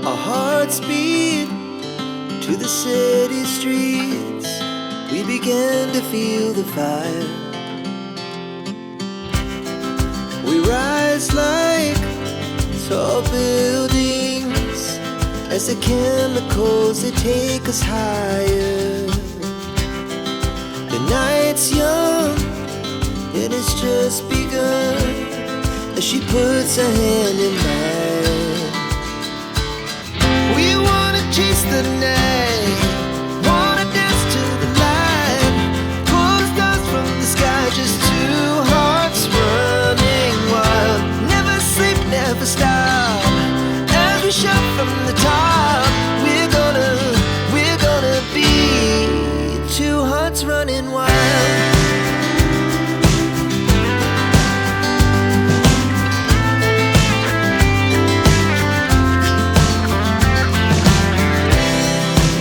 Our hearts beat to the city streets. We began to feel the fire. We rise like tall buildings as the chemicals, they take us higher. The night's young and it's just begun as she puts her hand in mine. We wanna chase the night, wanna dance to the light, pull the stars from the sky, just two hearts running wild. Never sleep, never stop, as we shout from the top. We're gonna be two hearts running wild.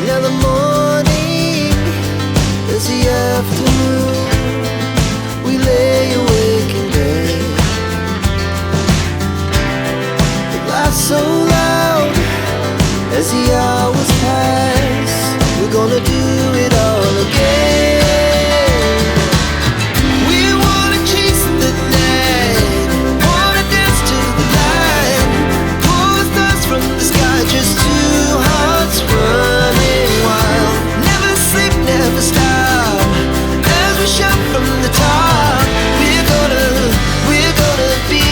Now the morning is the afternoon. We lay awake in bed. The laughs so loud as the hours pass. We're gonna do it all again. We wanna chase the night, wanna dance to the light, pull the stars from the sky, just two hearts running wild. Never sleep, never stop, as we shout from the top. We're gonna be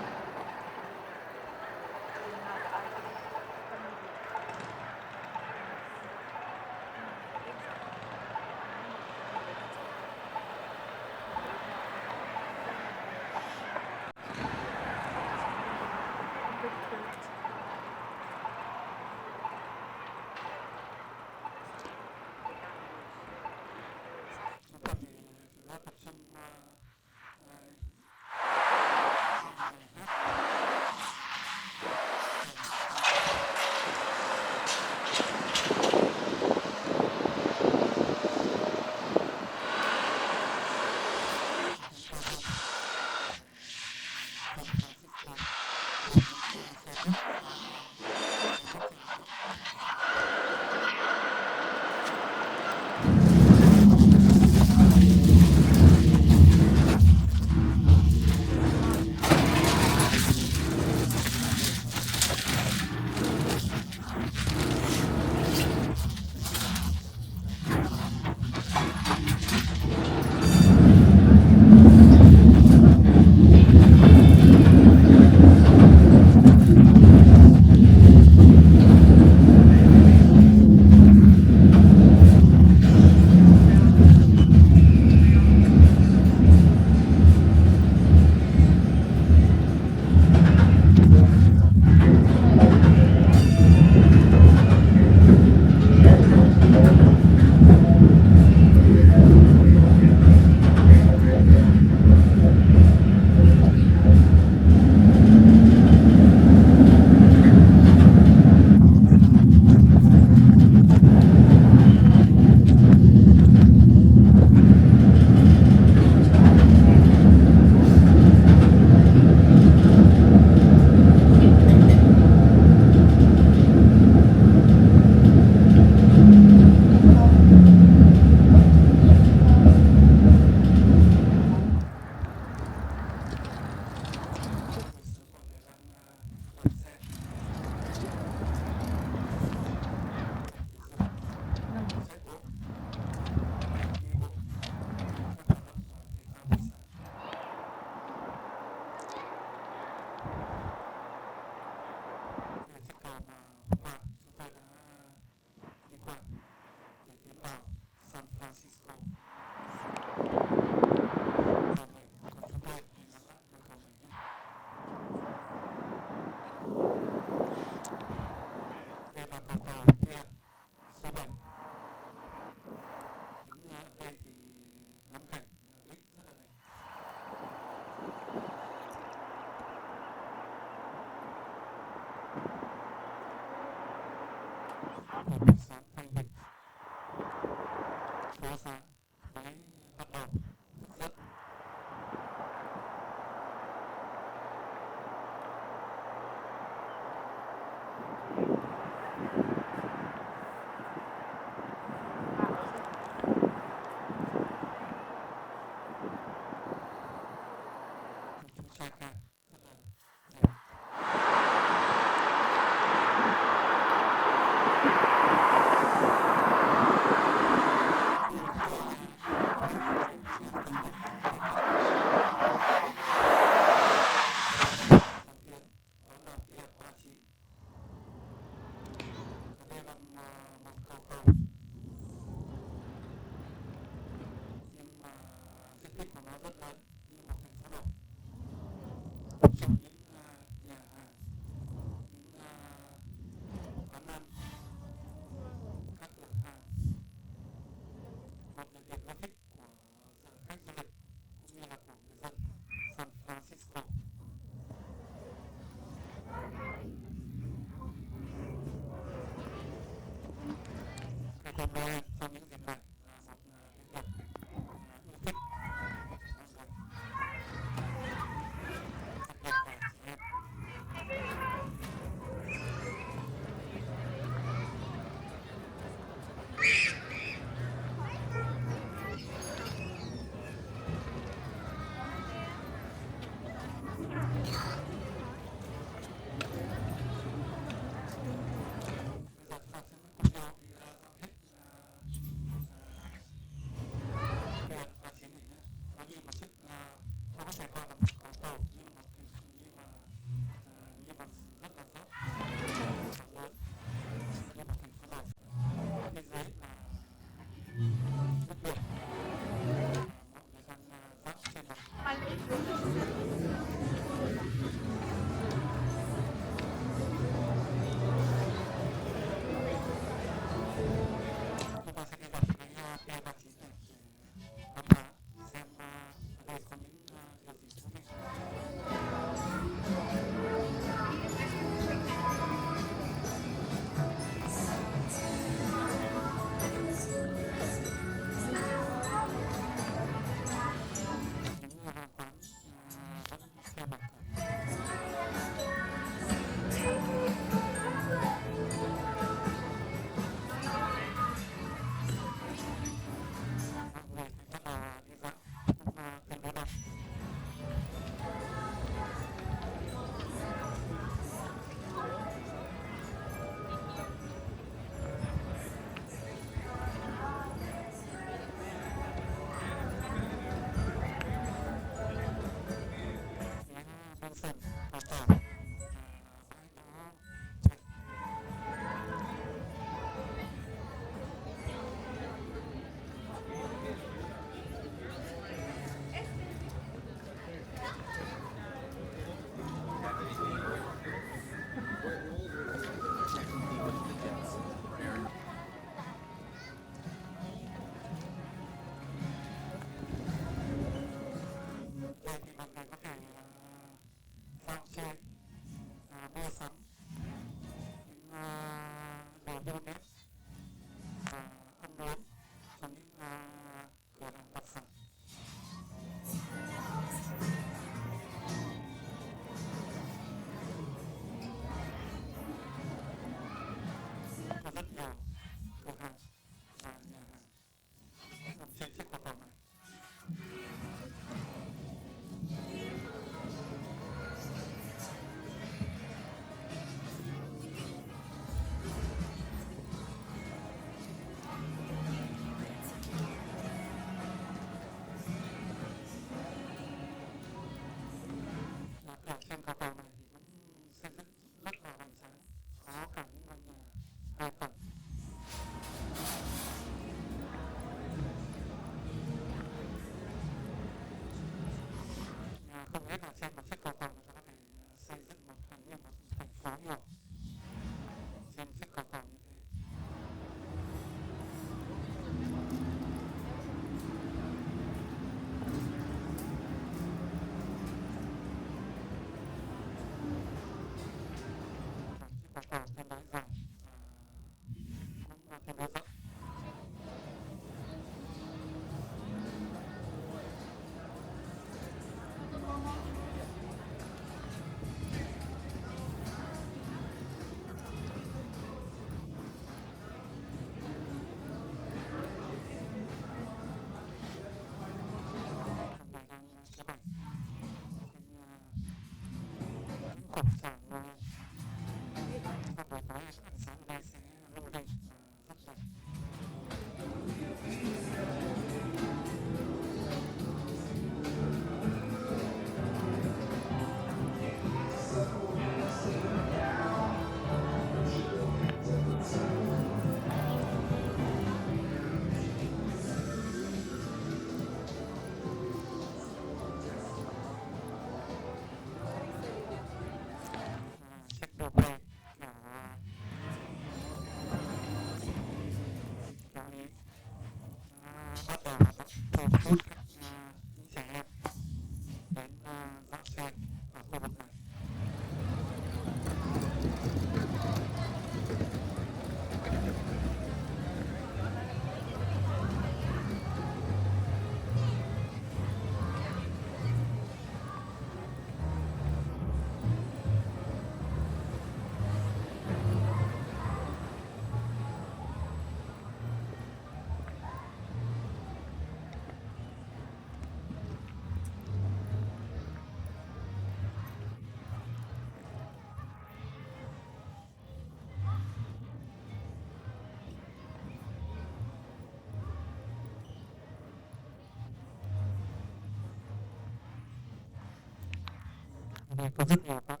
Vì có rất nhiều các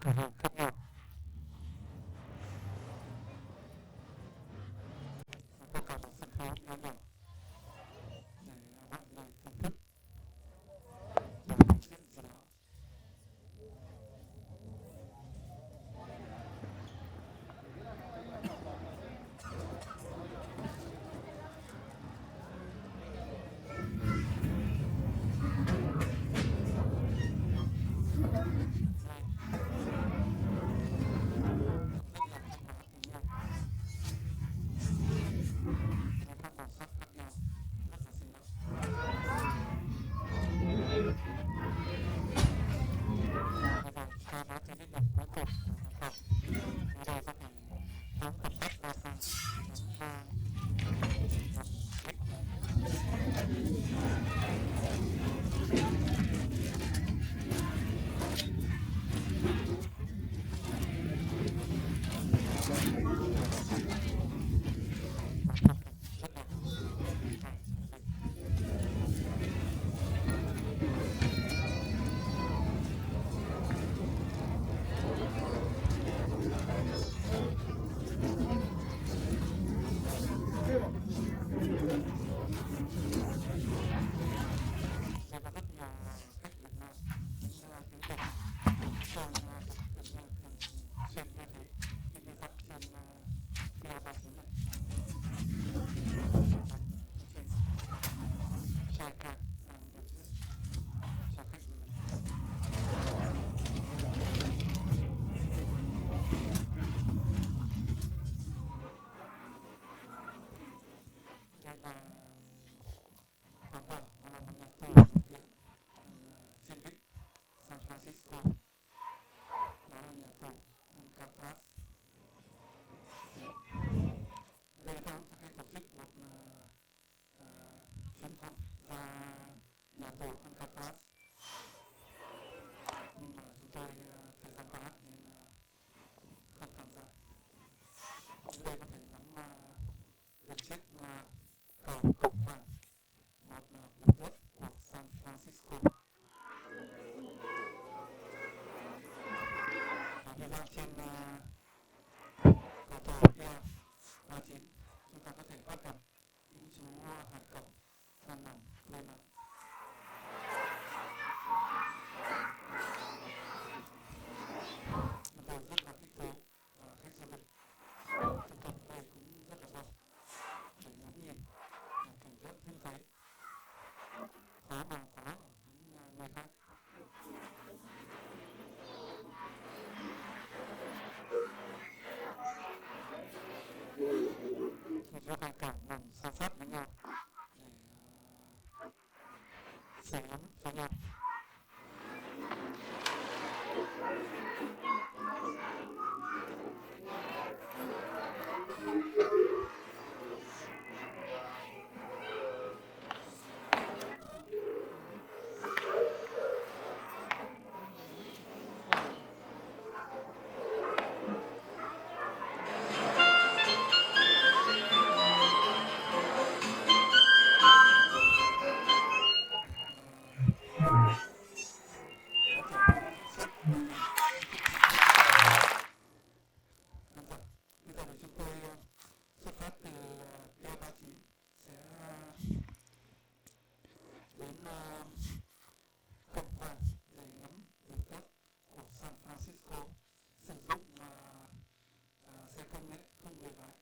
cửa hàng khác nhau. Có cả một sân khấu nhỏ nhỏ để mọi người thưởng thức và biểu diễn gì đó. Rất là văn hóa tình nhau, với các màu sắc khác nhau, rất là sinh động. Bây giờ ta nói tới những điểm cuối cùng của hoàn cầu. Ở đây có thể phóng tầm mắt ra xa, ngắm một vách và phong cảnh rất đẹp và yên bình. Đây có rất nhiều khách Việt Nam đến tiếng Việt xem các tiệm nhạc thường xuyên như thế khi đi dạo trên Via Ba Chín này. Và chương trình trai ca đang biểu diễn cho khách du lịch. Đây là quán bar là một nhà tù nổi tiếng trên vịnh San Francisco. Đó là nhà tù Alcatraz. Đây ta hay tổ chức một chuyến thăm ra nhà tù Alcatraz, nhưng mà chúng tôi thời gian quá nên không tham gia. Dưới đây có thể ngắm được chiếc cầu Cổng Vàng, một vùng đất của San Francisco. Và đi ra trên cầu tàu Air 39, chúng ta có thể bắt gặp những chú hải cẩu đang nằm lên nằm. Chúng tôi rất là thích thú khách du lịch tụ tập đây cũng rất là đông để ngắm nhìn cảnh rất hiếm thấy, khó mà có ở những nơi khác. Một số hải cảng nằm san sát với nhau để sưởi ấm cho nhau. Có thể xếp Vâng, bây giờ thì chúng tôi xuất phát từ Pier 39 sẽ đến Cổng Vàng để ngắm vùng đất của San Francisco sử dụng xe công nghệ không người lái.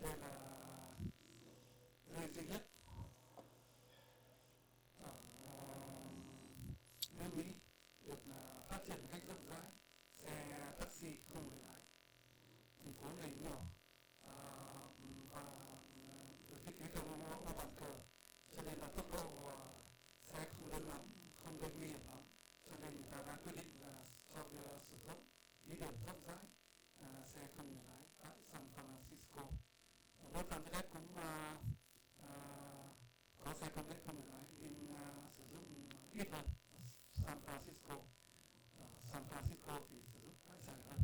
Đây là nơi duy nhất ở nước Mỹ được phát triển một cách rộng rãi xe taxi không người lái. Thành phố này nhỏ và được thiết kế theo ô bàn cờ, cho nên là tốc độ xe không lớn lắm, không gây nguy hiểm lắm, cho nên người ta đã quyết định là cho sử dụng thí điểm rộng rãi xe không người lái tại San Francisco. Los Angeles cũng có xe công nghệ không người lái nhưng sử dụng ít hơn. San Francisco San Francisco thì sử dụng lại dài hơn,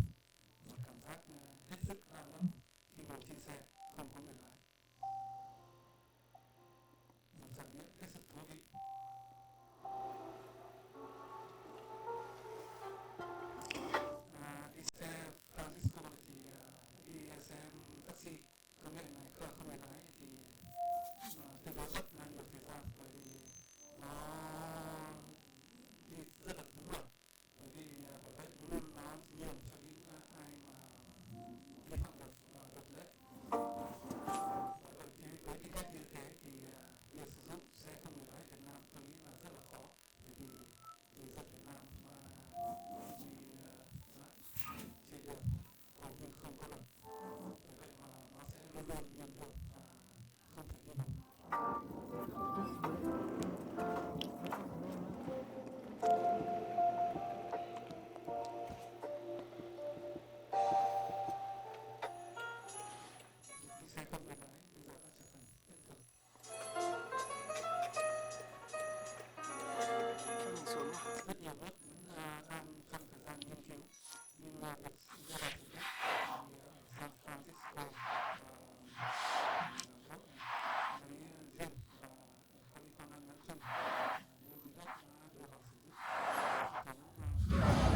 một cảm giác hết sức an tâm khi ngồi trên xe không có người lái, một trải nghiệm hết sức thú vị. thì hầu như không có được, vì vậy mà nó sẽ luôn luôn liên tục và không thể đi được. Cái xe không người lái bây giờ đã trở thành hiện thực. Rất nhiều nước đang trong thời gian nghiên cứu, nhưng việc ra đời thứ nhất thì ở San Francisco, Bắc nói riêng và California nói chung, New Zealand đã đưa vào sử dụng hệ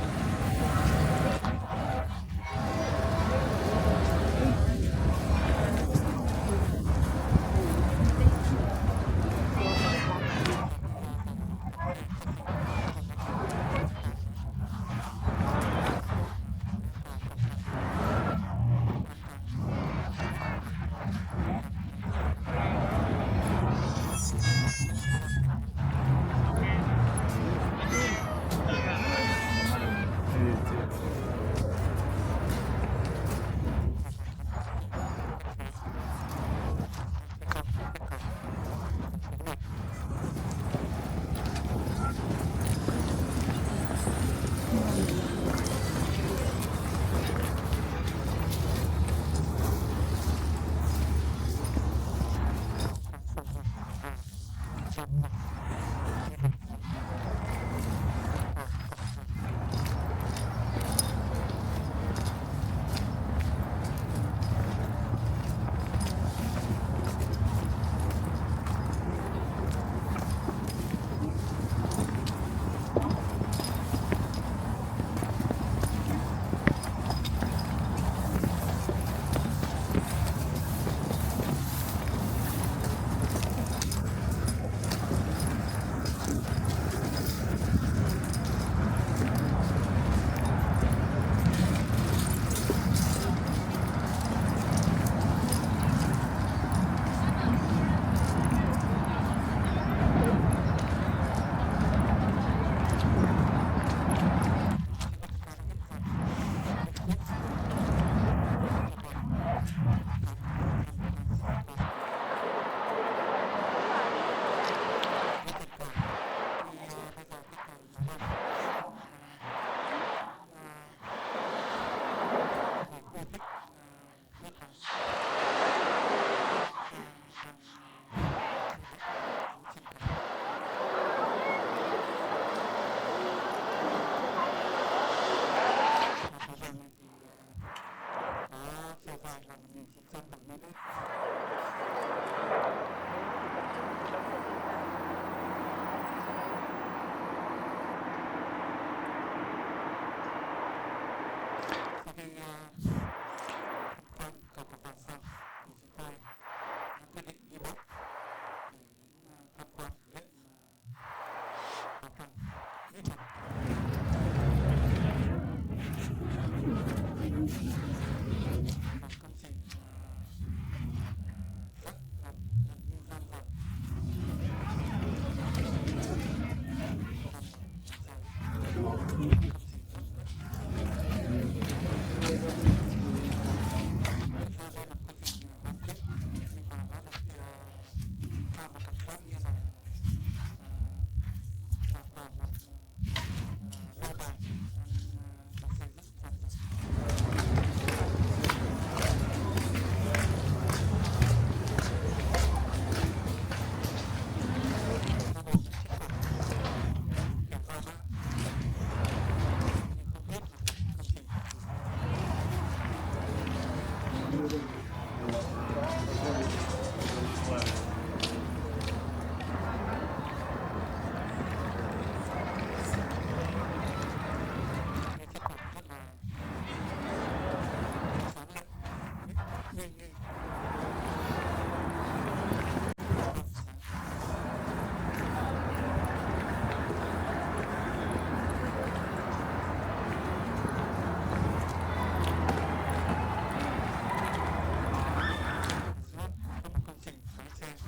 thống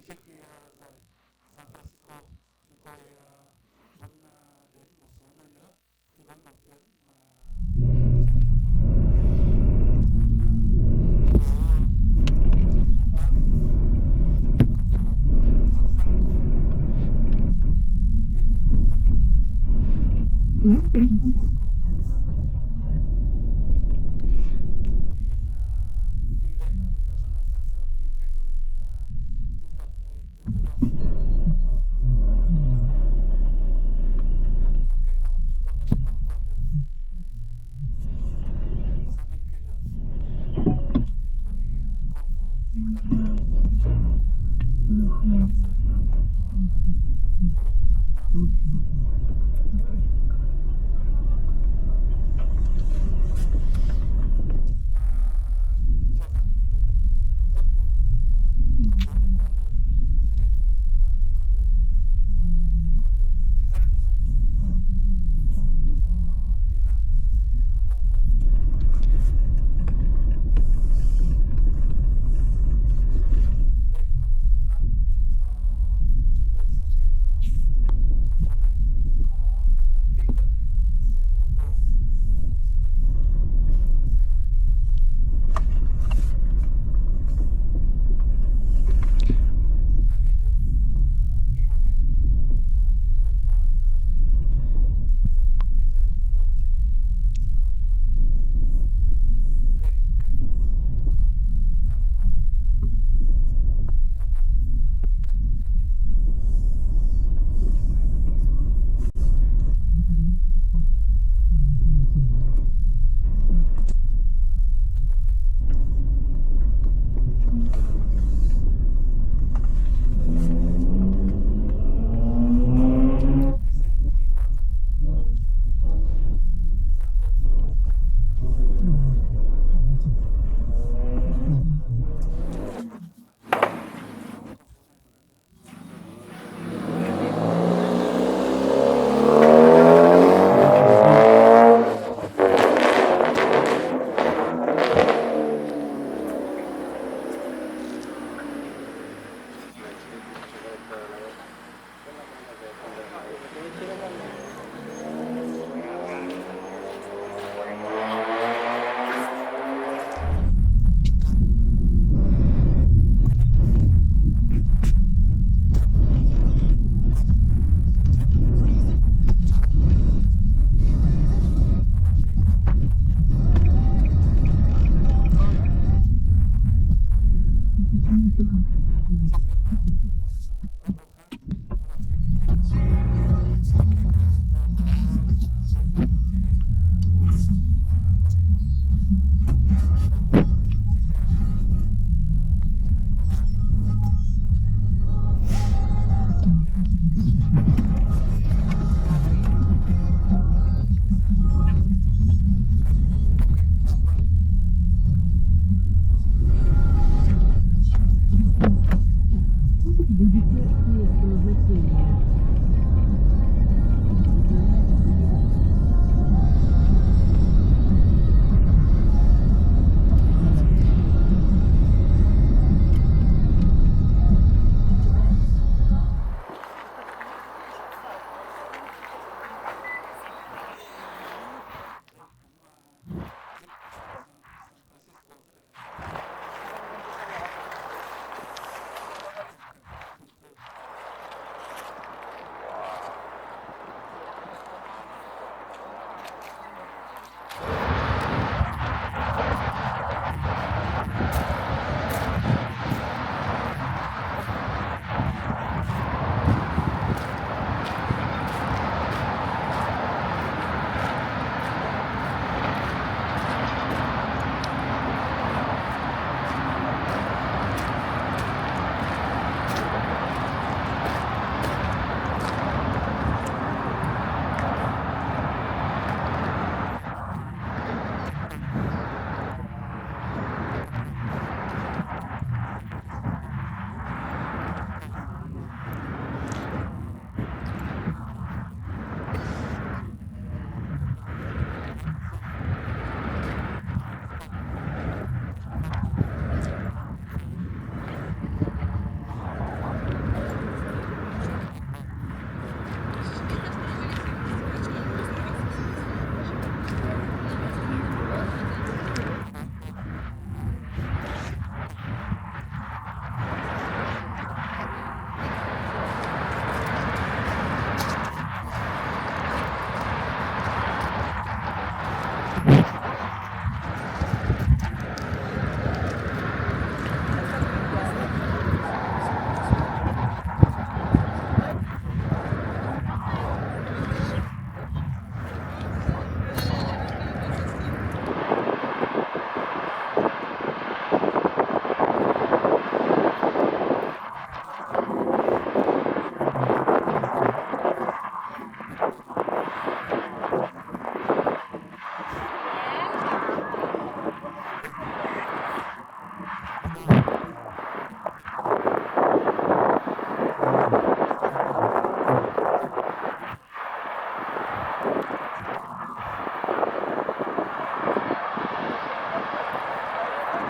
trước khi rời San Francisco chúng tôi muốn đến một số nơi nữa khi vẫn nổi tiếng mà